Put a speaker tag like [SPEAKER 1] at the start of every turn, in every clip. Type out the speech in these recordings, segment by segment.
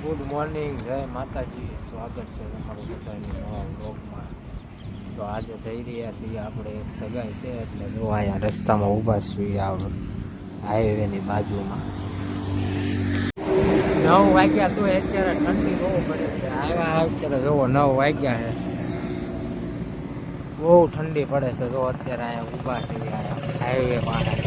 [SPEAKER 1] Good morning, જય માતાજી. સ્વાગત છે તમારું બધાનું નવા બ્લોગમાં. તો આજે જઈ રહ્યા છીએ આપણે એક સગાઈ છે, એટલે જો અહીંયા રસ્તામાં ઊભા છીએ આ હાઈવેની બાજુમાં. 9 વાગ્યા તો અત્યારે ઠંડી બહુ પડે છે. આવ્યા અત્યારે જોવો 9 વાગ્યા છે, બહુ ઠંડી પડે છે. જો અત્યારે અહીંયા ઊભા છીએ હાઈવે પાસે.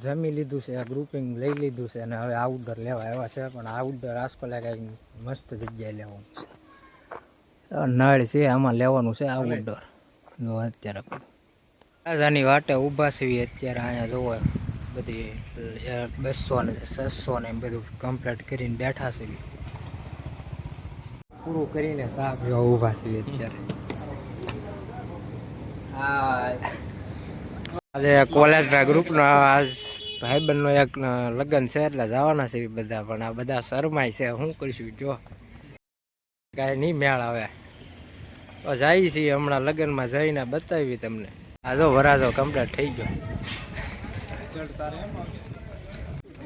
[SPEAKER 1] જમી લીધું છે, ગ્રુપિંગ લઈ લીધું છે અને હવે આઉટડોર લેવા આવ્યા છે. પણ આઉટડોર આસપાસ કંઈક મસ્ત જગ્યાએ લેવાનું છે. નળ છે આમાં લેવાનું છે આઉટડોર. અત્યારે રાજાની વાટે ઊભા છીએ અત્યારે. અહીંયા જોવો બધી 200 ને 600 ને બધું કમ્પ્લીટ કરીને બેઠા છીએ. પૂરું કરીને સાફ એવા ઊભા છીએ અત્યારે. આજે કોલેજના ગ્રુપનો આજ ભાઈબંધનો એક લગ્ન છે, એટલે જવાના છે બધા. પણ આ બધા શરમાય છે, શું કરીશું જો કાંઈ નહીં મેળ આવે. તો જઈએ છીએ હમણાં લગ્નમાં જઈને બતાવી તમને. આ જો વરાજો કમ્પ્લીટ થઈ ગયો.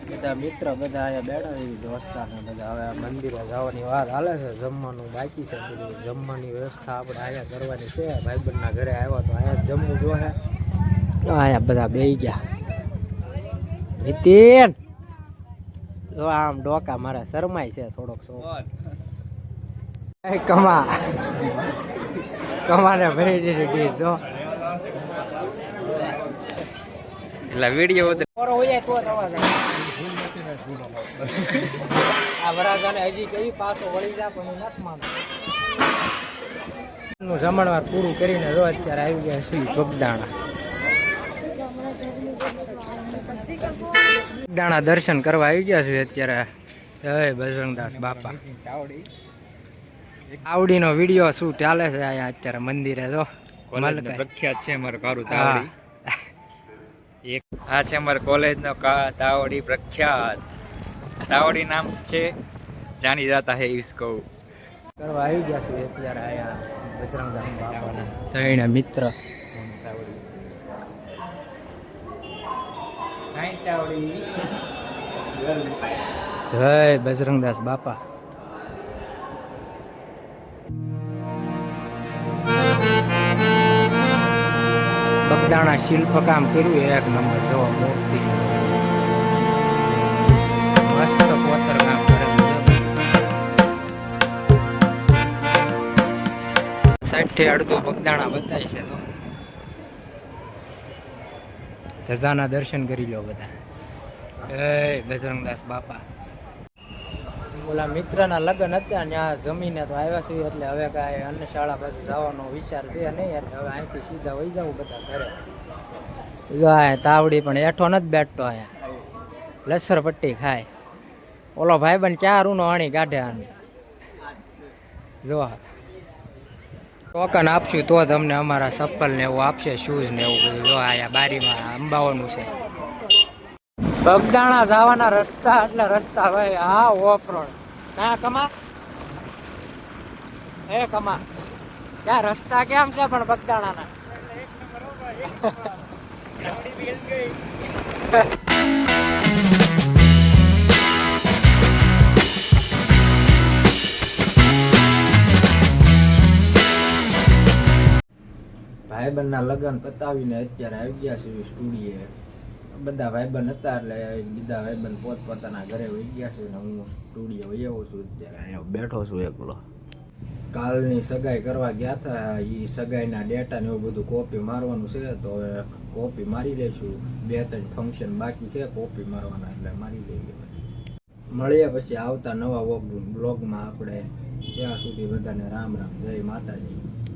[SPEAKER 1] બધા મિત્ર બધા અહીંયા બેઠા છે, દોસ્તાર ને બધા. હવે મંદિરે જવાની વાર હાલે છે. જમવાનું બાકી છે, બધું જમવાની વ્યવસ્થા આપણે અહીંયા કરવાની છે. ભાઈબંધના ઘરે આવ્યા તો અહીંયા જમવું જોશે. અહીંયા બધા બેસી ગયા. નીતિન જો આમ ડોકા મારા શરમાય છે થોડોક. કમાને ભરી દીધી જો. એટલે વિડીયો આ વરાજાને હજી કઈ પાછો વળી જાય પણ નથી માનતો. જમણવાર પૂરું કરીને જો અત્યારે આવી ગયા છે બગદાણા. બગદાણા દર્શન કરવા આવી ગયા છે અત્યારે. જય બજરંગદાસ બાપા. આવડીનો વિડીયો શું ચાલે છે અહીંયા અત્યારે મંદિરે. જો
[SPEAKER 2] પ્રખ્યાત છે અમારું કારું તાવડી. આ છે અમારા કોલેજનો તાવડી પ્રખ્યાત. તાવડી નામ છે, જાની જાતા હે ઇસકો.
[SPEAKER 1] કરવા આવી ગયા છે અત્યારે અહીંયા બજરંગદાસ બાપાના ત્રણ મિત્ર. જય બજરંગદાસ બાપા. બગદાણા શિલ્પકામ કર્યું એક નંબર. જો મૂર્તિ મસ્ત કોતર કામ કરેલું. સાઈડથી અડધું બગદાણા બતાય છે. તો ધજાના દર્શન કરી લો બધા. જય બજરંગદાસ બાપા. ઓલા મિત્રના લગ્ન હતા ત્યાં જમીને તો આવ્યા છીએ, એટલે હવે કાંઈ અન્ય શાળા બાજુ જવાનો વિચાર છે નહીં. એટલે હવે અહીંથી સીધા વહી જવું બધા ઘરે. તાવડી પણ એઠો નથી બેઠતો અહીંયા, લસર પટ્ટી ખાય. ઓલો ભાઈબંધ ક્યાં રૂનો અણી કાઢે આને. જો ટોકન આપશું તો તમને અમારા ચપ્પલ ને એવું આપશે, શૂઝ ને એવું બધું. જો અહીંયા બારીમાં અંબાવાનું છે. બગદાણા જવાના રસ્તા એટલે રસ્તા ભાઈ આ ઓફ રોડ. ના કમા એ કમા ક્યાં રસ્તા કેમ છે પણ બગદાણાના? ભાઈબંધના લગ્ન પતાવીને અત્યારે આવી ગયા છે સ્ટુડિયો. બધા ભાઈબંધ હતા એટલે બીજા ભાઈબંધ પોતપોતાના ઘરે વહી ગયા છે ને હું સ્ટુડિયો વહી આવ્યો છું. અત્યારે અહીંયા બેઠો છું એકલો. કાલની સગાઈ કરવા ગયા હતા, એ સગાઈના ડેટા ને એવું બધું કોપી મારવાનું છે. તો હવે કોપી મારી લઈશું. 2-3 ફંક્શન બાકી છે કોપી મારવાના, એટલે મારી લઈએ. મળીએ પછી આવતા નવા બ્લોગમાં આપણે. ત્યાં સુધી બધાને રામ રામ, જય માતાજી.